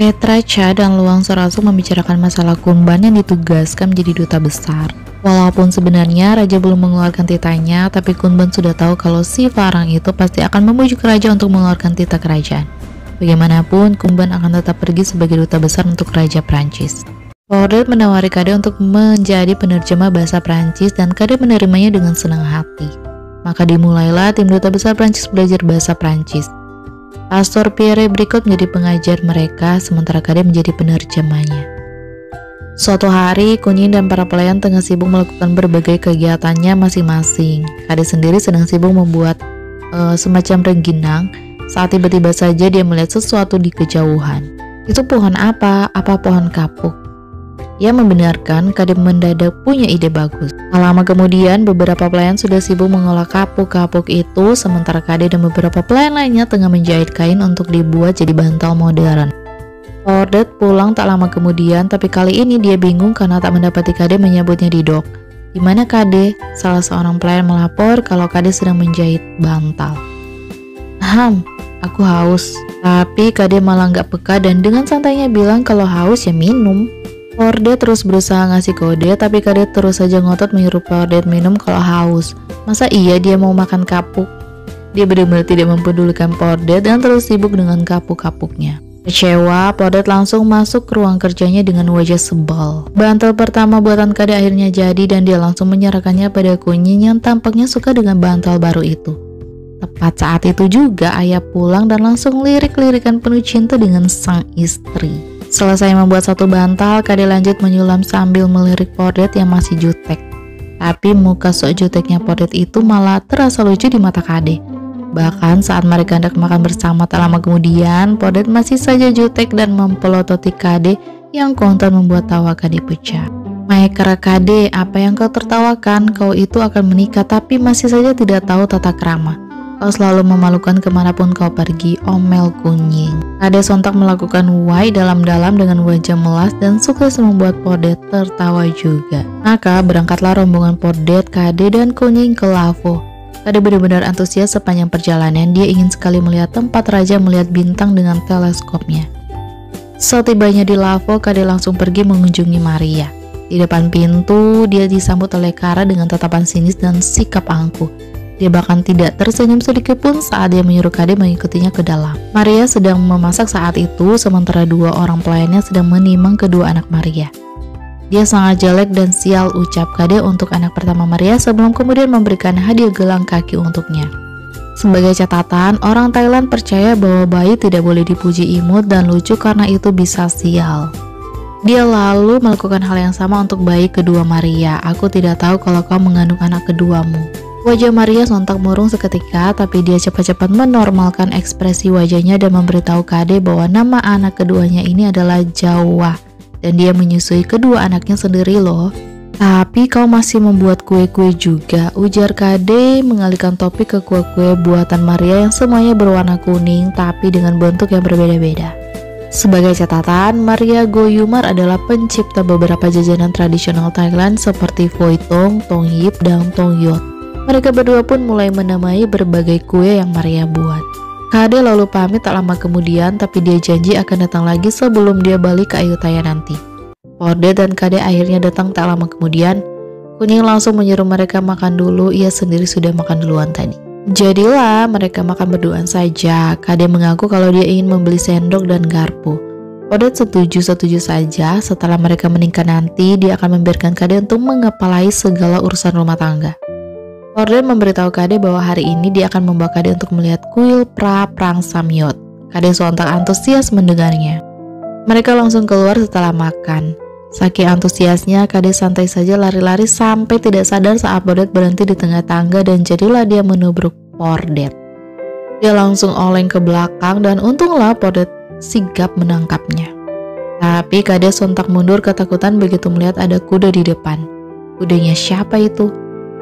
Petra, Cha, dan Luang Serasu membicarakan masalah Kunban yang ditugaskan menjadi duta besar. Walaupun sebenarnya Raja belum mengeluarkan titanya, tapi Kunban sudah tahu kalau si Farang itu pasti akan membujuk Raja untuk mengeluarkan titah kerajaan. Bagaimanapun, Kunban akan tetap pergi sebagai duta besar untuk Raja Prancis. Pordet menawari Kade untuk menjadi penerjemah bahasa Prancis dan Kade menerimanya dengan senang hati. Maka dimulailah tim duta besar Prancis belajar bahasa Prancis. Pastor Pierre berikut menjadi pengajar mereka, sementara Kade menjadi penerjemahnya. Suatu hari, Kunying dan para pelayan tengah sibuk melakukan berbagai kegiatannya masing-masing. Kade sendiri sedang sibuk membuat semacam rengginang, saat tiba-tiba saja dia melihat sesuatu di kejauhan. Itu pohon apa? Apa pohon kapuk? Ia membenarkan Kade mendadak punya ide bagus. Tak lama kemudian, beberapa pelayan sudah sibuk mengolah kapuk-kapuk itu, sementara Kade dan beberapa pelayan lainnya tengah menjahit kain untuk dibuat jadi bantal modern. Pordet pulang tak lama kemudian, tapi kali ini dia bingung karena tak mendapati Kade menyambutnya di dok. Di mana Kade? Salah seorang pelayan melapor kalau Kade sedang menjahit bantal. Aku haus. Tapi Kade malah nggak peka dan dengan santainya bilang kalau haus ya minum. Pordet terus berusaha ngasih kode, tapi Kade terus saja ngotot menyuruh Pordet minum kalau haus. Masa iya dia mau makan kapuk? Dia benar-benar tidak mempedulikan Pordet dan terus sibuk dengan kapuk-kapuknya. Kecewa, Pordet langsung masuk ke ruang kerjanya dengan wajah sebal. Bantal pertama buatan Kade akhirnya jadi dan dia langsung menyerahkannya pada Kunying yang tampaknya suka dengan bantal baru itu. Tepat saat itu juga ayah pulang dan langsung lirik-lirikan penuh cinta dengan sang istri. Selesai membuat satu bantal, Kade lanjut menyulam sambil melirik Pordet yang masih jutek. Tapi muka sok juteknya Pordet itu malah terasa lucu di mata Kade. Bahkan saat mereka hendak makan bersama tak lama kemudian, Pordet masih saja jutek dan mempelototi Kade yang kontan membuat tawa Kade pecah. Maekara Kade, apa yang kau tertawakan? Kau itu akan menikah tapi masih saja tidak tahu tata krama. Kau selalu memalukan kemanapun kau pergi, omel Kunying. Kade sontak melakukan wai dalam-dalam dengan wajah melas dan sukses membuat Pordet tertawa juga. Maka berangkatlah rombongan Pordet, Kade, dan Kunying ke Lavo. Kade benar-benar antusias sepanjang perjalanan. Dia ingin sekali melihat tempat raja melihat bintang dengan teleskopnya. Setibanya di Lavo, Kade langsung pergi mengunjungi Maria. Di depan pintu, dia disambut oleh Kara dengan tatapan sinis dan sikap angkuh. Dia bahkan tidak tersenyum sedikit pun saat dia menyuruh Kade mengikutinya ke dalam. Maria sedang memasak saat itu, sementara dua orang pelayannya sedang menimang kedua anak Maria. Dia sangat jelek dan sial, ucap Kade untuk anak pertama Maria sebelum kemudian memberikan hadiah gelang kaki untuknya. Sebagai catatan, orang Thailand percaya bahwa bayi tidak boleh dipuji imut dan lucu karena itu bisa sial. Dia lalu melakukan hal yang sama untuk bayi kedua Maria. Aku tidak tahu kalau kau mengandung anak keduamu. Wajah Maria sontak murung seketika, tapi dia cepat-cepat menormalkan ekspresi wajahnya dan memberitahu Kade bahwa nama anak keduanya ini adalah Jawa dan dia menyusui kedua anaknya sendiri loh. Tapi kau masih membuat kue-kue juga, ujar Kade mengalihkan topik ke kue-kue buatan Maria yang semuanya berwarna kuning tapi dengan bentuk yang berbeda-beda. Sebagai catatan, Maria Goyumar adalah pencipta beberapa jajanan tradisional Thailand seperti Voi Tong, Tong Yip, dan Tong Yot. Mereka berdua pun mulai menamai berbagai kue yang Maria buat. Kade lalu pamit tak lama kemudian, tapi dia janji akan datang lagi sebelum dia balik ke Ayutthaya nanti. Pordet dan Kade akhirnya datang tak lama kemudian. Kunying langsung menyuruh mereka makan dulu, ia sendiri sudah makan duluan tadi. Jadilah mereka makan berduaan saja. Kade mengaku kalau dia ingin membeli sendok dan garpu. Pordet setuju saja. Setelah mereka menikah nanti, dia akan membiarkan Kade untuk mengepalai segala urusan rumah tangga. Pordet memberitahu Kade bahwa hari ini dia akan membawa Kade untuk melihat kuil Prang Samyot. Kade sontak antusias mendengarnya. Mereka langsung keluar setelah makan. Saking antusiasnya, Kade santai saja lari-lari sampai tidak sadar saat Pordet berhenti di tengah tangga dan jadilah dia menubruk Pordet. Dia langsung oleng ke belakang dan untunglah Pordet sigap menangkapnya. Tapi Kade sontak mundur ketakutan begitu melihat ada kuda di depan. Kudanya siapa itu?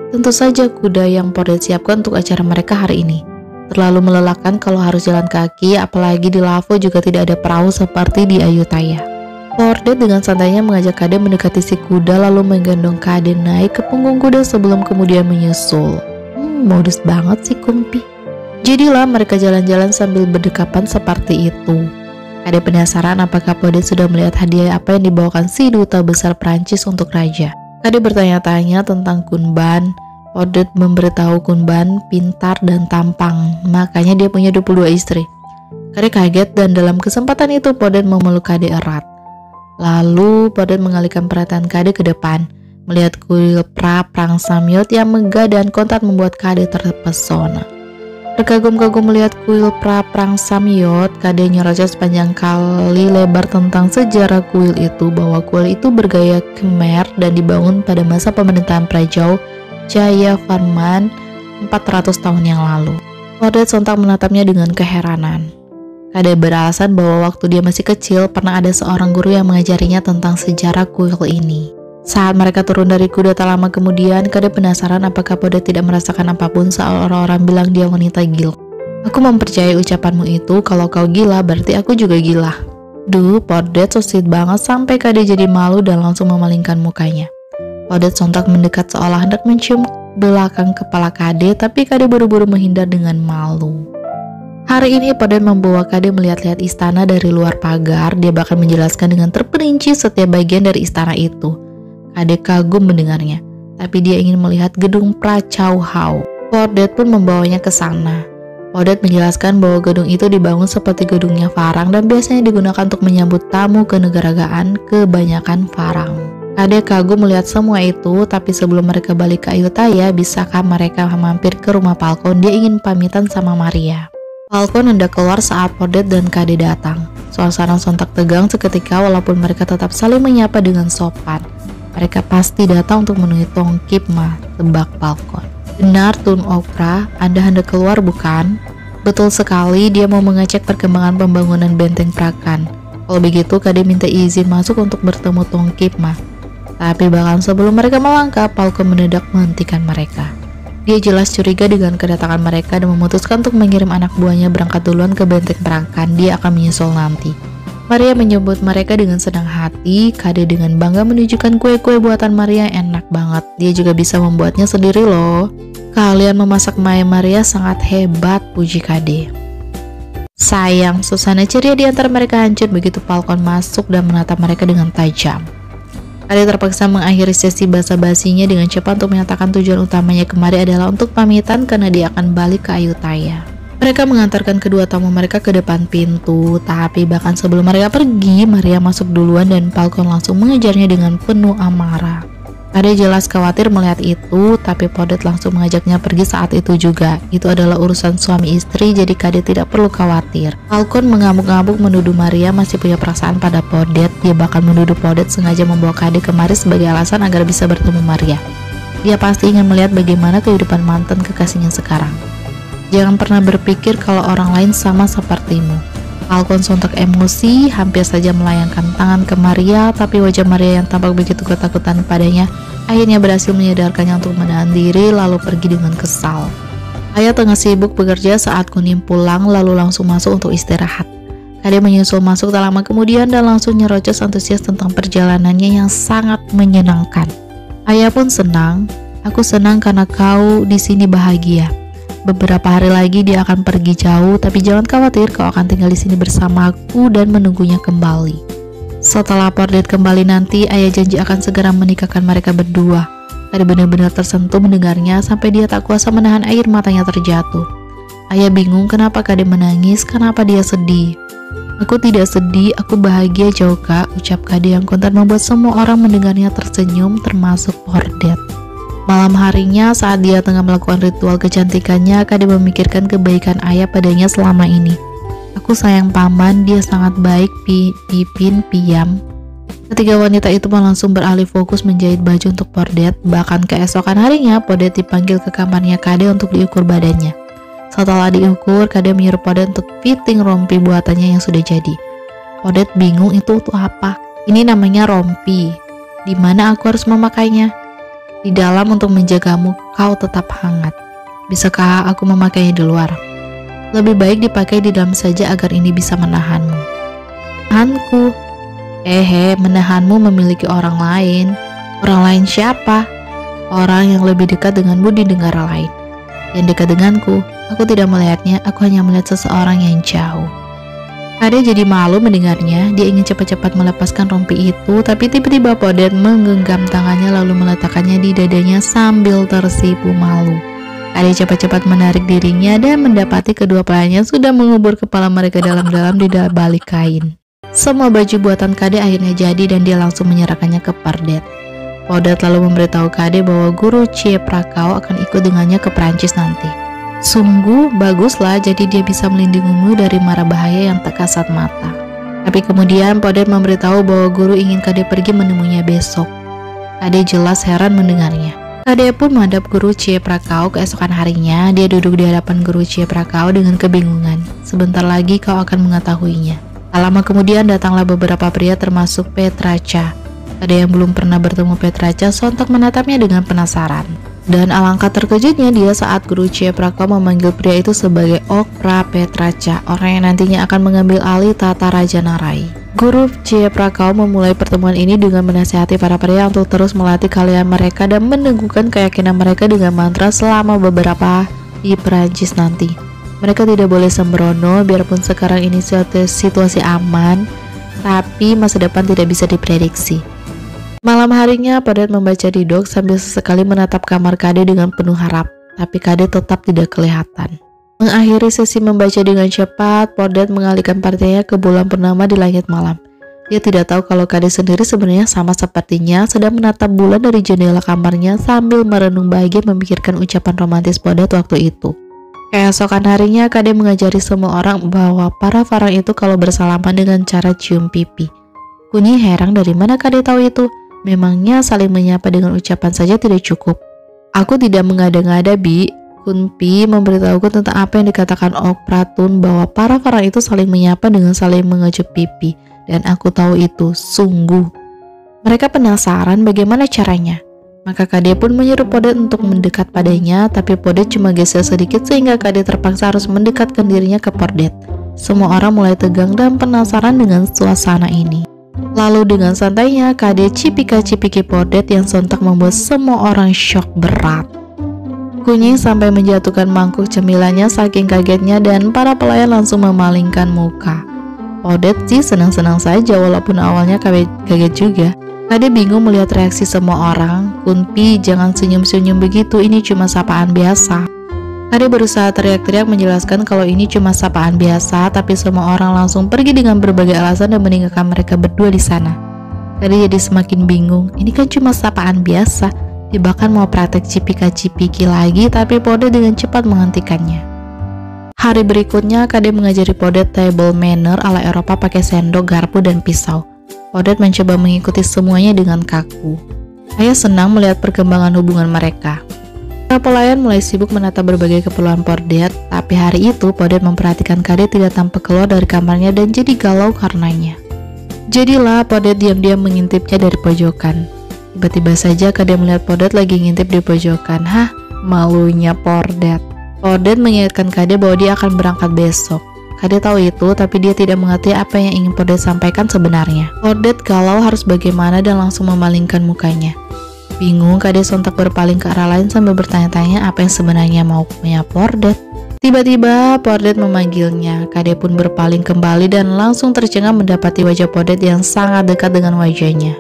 Tentu saja kuda yang Pordet siapkan untuk acara mereka hari ini. Terlalu melelahkan kalau harus jalan kaki, apalagi di Lavo juga tidak ada perahu seperti di Ayutthaya. Pordet dengan santainya mengajak Kade mendekati si kuda lalu menggendong Kade naik ke punggung kuda sebelum kemudian menyusul. Modus banget sih Kumpi. Jadilah mereka jalan-jalan sambil berdekapan seperti itu. Kade penasaran apakah Podet sudah melihat hadiah apa yang dibawakan si duta besar Prancis untuk raja. Kade bertanya-tanya tentang Kunban. Podet memberitahu Kunban pintar dan tampang, makanya dia punya 22 istri. Kade kaget dan dalam kesempatan itu Podet memeluk Kade erat. Lalu Podet mengalihkan perhatian Kade ke depan, melihat kuil Prang Samyot yang megah dan kontan membuat Kade terpesona. Terkagum-kagum melihat kuil Prang Samyot, Kade nyerocos sepanjang kali lebar tentang sejarah kuil itu, bahwa kuil itu bergaya Khmer dan dibangun pada masa pemerintahan Praja Jayavarman 400 tahun yang lalu. Podet sontak menatapnya dengan keheranan. Kade beralasan bahwa waktu dia masih kecil pernah ada seorang guru yang mengajarinya tentang sejarah kuil ini. Saat mereka turun dari kuda tak lama kemudian, Kade penasaran apakah Podet tidak merasakan apapun saat orang-orang bilang dia wanita gila. Aku mempercayai ucapanmu itu, kalau kau gila berarti aku juga gila. Duh, Podet so sweet banget sampai Kade jadi malu dan langsung memalingkan mukanya. Podet sontak mendekat seolah hendak mencium belakang kepala Kade, tapi Kade buru-buru menghindar dengan malu. Hari ini Podet membawa Kade melihat-lihat istana dari luar pagar. Dia bahkan menjelaskan dengan terperinci setiap bagian dari istana itu. Kade kagum mendengarnya, tapi dia ingin melihat gedung Prachauhau. Podet pun membawanya ke sana. Podet menjelaskan bahwa gedung itu dibangun seperti gedungnya Farang dan biasanya digunakan untuk menyambut tamu kenegaraan kebanyakan Farang. Kade kagum melihat semua itu, tapi sebelum mereka balik ke Ayutthaya, bisakah mereka mampir ke rumah Falcon? Dia ingin pamitan sama Maria. Falcon hendak keluar saat Podet dan Kade datang. Suasana sontak tegang seketika walaupun mereka tetap saling menyapa dengan sopan. Mereka pasti datang untuk menemui Tong Kip Ma, tebak Falcon. Benar Tun Opera, Anda hendak keluar bukan? Betul sekali, dia mau mengecek perkembangan pembangunan benteng Prakan. Kalau begitu, Kade minta izin masuk untuk bertemu Tong Kip Ma. Tapi bahkan sebelum mereka melangkah, Falcon mendadak menghentikan mereka. Dia jelas curiga dengan kedatangan mereka dan memutuskan untuk mengirim anak buahnya berangkat duluan ke benteng Prakan. Dia akan menyusul nanti. Maria menyambut mereka dengan senang hati. Kade dengan bangga menunjukkan kue-kue buatan Maria yang enak banget. Dia juga bisa membuatnya sendiri loh. Kalian memasak Maria sangat hebat, puji Kade. Sayang, suasana ceria di antara mereka hancur begitu Falcon masuk dan menatap mereka dengan tajam. Kade terpaksa mengakhiri sesi basa-basinya dengan cepat untuk menyatakan tujuan utamanya kemari adalah untuk pamitan karena dia akan balik ke Ayutthaya. Mereka mengantarkan kedua tamu mereka ke depan pintu, tapi bahkan sebelum mereka pergi, Maria masuk duluan dan Falcon langsung mengejarnya dengan penuh amarah. Kade jelas khawatir melihat itu, tapi Podet langsung mengajaknya pergi saat itu juga. Itu adalah urusan suami istri, jadi Kade tidak perlu khawatir. Falcon mengamuk-ngamuk menuduh Maria masih punya perasaan pada Podet. Dia bahkan menuduh Podet sengaja membawa Kade kemari sebagai alasan agar bisa bertemu Maria. Dia pasti ingin melihat bagaimana kehidupan mantan kekasihnya sekarang. Jangan pernah berpikir kalau orang lain sama sepertimu. Falcon sontak emosi, hampir saja melayangkan tangan ke Maria, tapi wajah Maria yang tampak begitu ketakutan padanya akhirnya berhasil menyadarkannya untuk menahan diri lalu pergi dengan kesal. Ayah tengah sibuk bekerja saat Kunim pulang lalu langsung masuk untuk istirahat. Kade menyusul masuk tak lama kemudian dan langsung nyerocos antusias tentang perjalanannya yang sangat menyenangkan. Ayah pun senang. Aku senang karena kau di sini bahagia. Beberapa hari lagi dia akan pergi jauh, tapi jangan khawatir, kau akan tinggal di sini bersamaku dan menunggunya kembali. Setelah Podet kembali nanti, ayah janji akan segera menikahkan mereka berdua. Kade benar-benar tersentuh mendengarnya sampai dia tak kuasa menahan air matanya terjatuh. Ayah bingung kenapa Kade menangis, kenapa dia sedih. Aku tidak sedih, aku bahagia Joka, ucap Kade yang kontan membuat semua orang mendengarnya tersenyum termasuk Podet. Malam harinya saat dia tengah melakukan ritual kecantikannya, Kade memikirkan kebaikan ayah padanya selama ini. Aku sayang paman, dia sangat baik, Pipin, Piam. Ketiga wanita itu pun langsung beralih fokus menjahit baju untuk Podet. Bahkan keesokan harinya, Podet dipanggil ke kamarnya Kade untuk diukur badannya. Setelah diukur, Kade menyuruh Podet untuk fitting rompi buatannya yang sudah jadi. Podet bingung itu untuk apa. Ini namanya rompi. Di mana aku harus memakainya? Di dalam untuk menjagamu, kau tetap hangat. Bisakah aku memakainya di luar? Lebih baik dipakai di dalam saja agar ini bisa menahanmu. Menahanku? Menahanmu memiliki orang lain. Orang lain siapa? Orang yang lebih dekat denganmu di negara lain. Yang dekat denganku, Aku tidak melihatnya, aku hanya melihat seseorang yang jauh. Kade jadi malu mendengarnya. Dia ingin cepat-cepat melepaskan rompi itu, tapi tiba-tiba Podet menggenggam tangannya lalu meletakkannya di dadanya sambil tersipu malu. Kade cepat-cepat menarik dirinya dan mendapati kedua pelayannya sudah mengubur kepala mereka dalam-dalam di balik kain. Semua baju buatan Kade akhirnya jadi dan dia langsung menyerahkannya ke Podet. Podet lalu memberitahu Kade bahwa guru Cie Prakau akan ikut dengannya ke Perancis nanti. Sungguh baguslah, jadi dia bisa melindungimu dari mara bahaya yang tak kasat mata. Tapi kemudian Podet memberitahu bahwa guru ingin Kade pergi menemuinya besok. Kade jelas heran mendengarnya. Kade pun menghadap guru Cie Prakau keesokan harinya. Dia duduk di hadapan guru Cie Prakau dengan kebingungan. Sebentar lagi kau akan mengetahuinya. Tak lama kemudian datanglah beberapa pria termasuk Petracha. Kade yang belum pernah bertemu Petracha sontak menatapnya dengan penasaran. Dan alangkah terkejutnya dia saat guru Cie Prakau memanggil pria itu sebagai Okra Petracha, orang yang nantinya akan mengambil alih tata Raja Narai. Guru Cie Prakau memulai pertemuan ini dengan menasihati para pria untuk terus melatih keahlian mereka dan meneguhkan keyakinan mereka dengan mantra selama beberapa di Perancis nanti. Mereka tidak boleh sembrono, biarpun sekarang ini situasi aman, tapi masa depan tidak bisa diprediksi. Malam harinya Podet membaca didok sambil sesekali menatap kamar Kade dengan penuh harap, tapi Kade tetap tidak kelihatan. Mengakhiri sesi membaca dengan cepat, Podet mengalihkan perhatiannya ke bulan purnama di langit malam. Dia tidak tahu kalau Kade sendiri sebenarnya sama sepertinya sedang menatap bulan dari jendela kamarnya sambil merenung bahagia memikirkan ucapan romantis Podet waktu itu. Keesokan harinya Kade mengajari semua orang bahwa para farang itu kalau bersalaman dengan cara cium pipi. Kunyi heran dari mana Kade tahu itu. Memangnya saling menyapa dengan ucapan saja tidak cukup? Aku tidak mengada-ngada, Bi. Kunpi memberitahuku tentang apa yang dikatakan Ok Pratun bahwa para farang itu saling menyapa dengan saling mengecup pipi. Dan aku tahu itu, sungguh. Mereka penasaran bagaimana caranya. Maka Kade pun menyuruh Podet untuk mendekat padanya, tapi Podet cuma geser sedikit sehingga Kade terpaksa harus mendekatkan dirinya ke Podet. Semua orang mulai tegang dan penasaran dengan suasana ini. Lalu dengan santainya Kade cipika-cipiki Podet yang sontak membuat semua orang syok berat. Kunying sampai menjatuhkan mangkuk cemilannya saking kagetnya dan para pelayan langsung memalingkan muka. Podet sih senang-senang saja walaupun awalnya kaget juga. Kade bingung melihat reaksi semua orang. Kunpi, jangan senyum-senyum begitu, ini cuma sapaan biasa. Kade berusaha teriak-teriak menjelaskan kalau ini cuma sapaan biasa, tapi semua orang langsung pergi dengan berbagai alasan dan meninggalkan mereka berdua di sana. Kade jadi semakin bingung, ini kan cuma sapaan biasa. Dia bahkan mau praktek cipika-cipiki lagi, tapi Podet dengan cepat menghentikannya. Hari berikutnya, Kade mengajari Podet table manner ala Eropa pakai sendok, garpu, dan pisau. Podet mencoba mengikuti semuanya dengan kaku. Saya senang melihat perkembangan hubungan mereka. Para pelayan mulai sibuk menata berbagai keperluan Podet, tapi hari itu Podet memperhatikan Kade tidak tampak keluar dari kamarnya dan jadi galau karenanya. Jadilah Podet diam-diam mengintipnya dari pojokan. Tiba-tiba saja Kade melihat Podet lagi ngintip di pojokan. Hah, malunya Podet. Podet mengingatkan Kade bahwa dia akan berangkat besok. Kade tahu itu, tapi dia tidak mengerti apa yang ingin Podet sampaikan sebenarnya. Podet galau harus bagaimana dan langsung memalingkan mukanya. Bingung, Kade sontak berpaling ke arah lain sambil bertanya-tanya apa yang sebenarnya maunya Podet. Tiba-tiba Podet memanggilnya. Kade pun berpaling kembali dan langsung tercengang mendapati wajah Podet yang sangat dekat dengan wajahnya.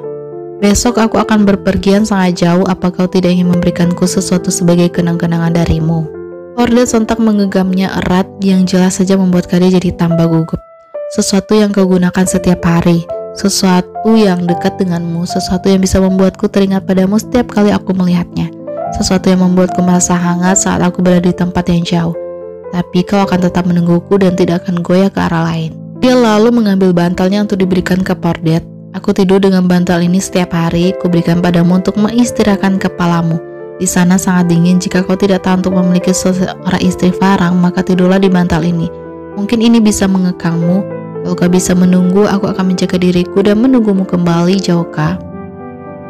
Besok aku akan berpergian sangat jauh, apa kau tidak ingin memberikanku sesuatu sebagai kenang-kenangan darimu? Podet sontak menggenggamnya erat, yang jelas saja membuat Kade jadi tambah gugup. Sesuatu yang kau gunakan setiap hari. Sesuatu yang dekat denganmu, sesuatu yang bisa membuatku teringat padamu setiap kali aku melihatnya. Sesuatu yang membuatku merasa hangat saat aku berada di tempat yang jauh. Tapi kau akan tetap menungguku dan tidak akan goyah ke arah lain. Dia lalu mengambil bantalnya untuk diberikan ke Podet. Aku tidur dengan bantal ini setiap hari, kuberikan padamu untuk mengistirahatkan kepalamu. Di sana sangat dingin, jika kau tidak tahu untuk memiliki seorang istri farang, maka tidurlah di bantal ini. Mungkin ini bisa mengekangmu. Kalau kau bisa menunggu, aku akan menjaga diriku dan menunggumu kembali, Jauka.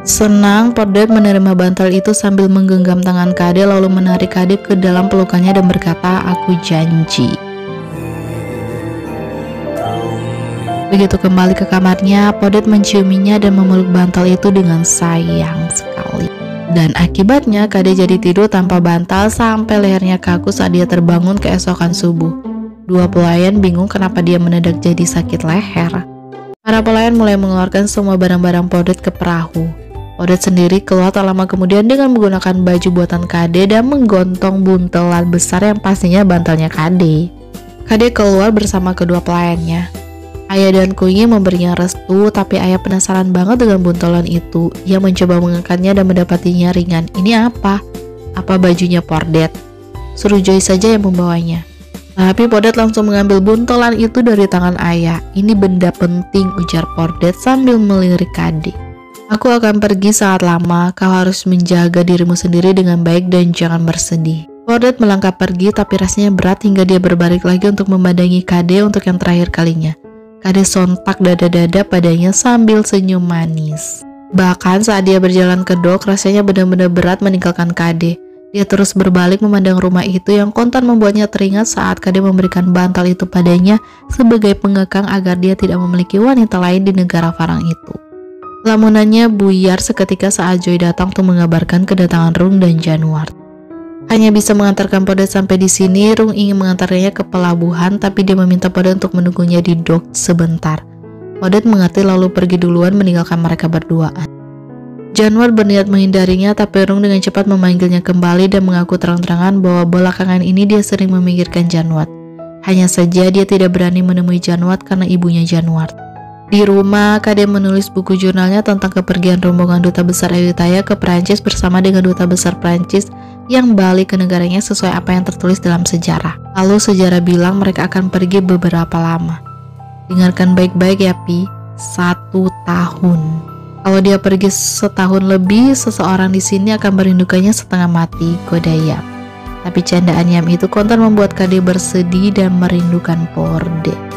Senang, Podet menerima bantal itu sambil menggenggam tangan Kade lalu menarik Kade ke dalam pelukannya dan berkata, aku janji. Begitu kembali ke kamarnya, Podet menciuminya dan memeluk bantal itu dengan sayang sekali. Dan akibatnya Kade jadi tidur tanpa bantal sampai lehernya kaku saat dia terbangun keesokan subuh. Dua pelayan bingung kenapa dia mendadak jadi sakit leher. Para pelayan mulai mengeluarkan semua barang-barang Pordet ke perahu. Pordet sendiri keluar tak lama kemudian dengan menggunakan baju buatan Kade dan menggontong buntelan besar yang pastinya bantalnya Kade. Kade keluar bersama kedua pelayannya. Ayah dan Kunyi memberinya restu, tapi ayah penasaran banget dengan buntelan itu. Ia mencoba mengangkatnya dan mendapatinya ringan. Ini apa? Apa bajunya Pordet? Suruh Joy saja yang membawanya. Tapi Pordet langsung mengambil buntelan itu dari tangan ayah. Ini benda penting, ujar Pordet sambil melirik Kade. Aku akan pergi saat lama, kau harus menjaga dirimu sendiri dengan baik dan jangan bersedih. Pordet melangkah pergi tapi rasanya berat hingga dia berbalik lagi untuk memandangi Kade untuk yang terakhir kalinya. Kade sontak dada-dada padanya sambil senyum manis. Bahkan saat dia berjalan ke dok, rasanya benar-benar berat meninggalkan Kade. Dia terus berbalik memandang rumah itu yang kontan membuatnya teringat saat Kade memberikan bantal itu padanya sebagai pengekang agar dia tidak memiliki wanita lain di negara Farang itu. Lamunannya buyar seketika saat Joy datang untuk mengabarkan kedatangan Rung dan Januar. Hanya bisa mengantarkan Pordet sampai di sini. Rung ingin mengantarnya ke pelabuhan, tapi dia meminta Pordet untuk menunggunya di dok sebentar. Pordet mengerti lalu pergi duluan meninggalkan mereka berduaan. Januar berniat menghindarinya, tapi Rung dengan cepat memanggilnya kembali dan mengaku terang-terangan bahwa belakangan ini dia sering memikirkan Januar. Hanya saja dia tidak berani menemui Januar karena ibunya Januar. Di rumah, Kade menulis buku jurnalnya tentang kepergian rombongan duta besar Ayutthaya ke Prancis bersama dengan duta besar Prancis yang balik ke negaranya sesuai apa yang tertulis dalam sejarah. Lalu sejarah bilang mereka akan pergi beberapa lama. Dengarkan baik-baik ya Pi, 1 tahun. Kalau dia pergi setahun lebih, seseorang di sini akan merindukannya setengah mati, goda Yam. Tapi candaan Yam itu kontan membuat Kade bersedih dan merindukan Pordet.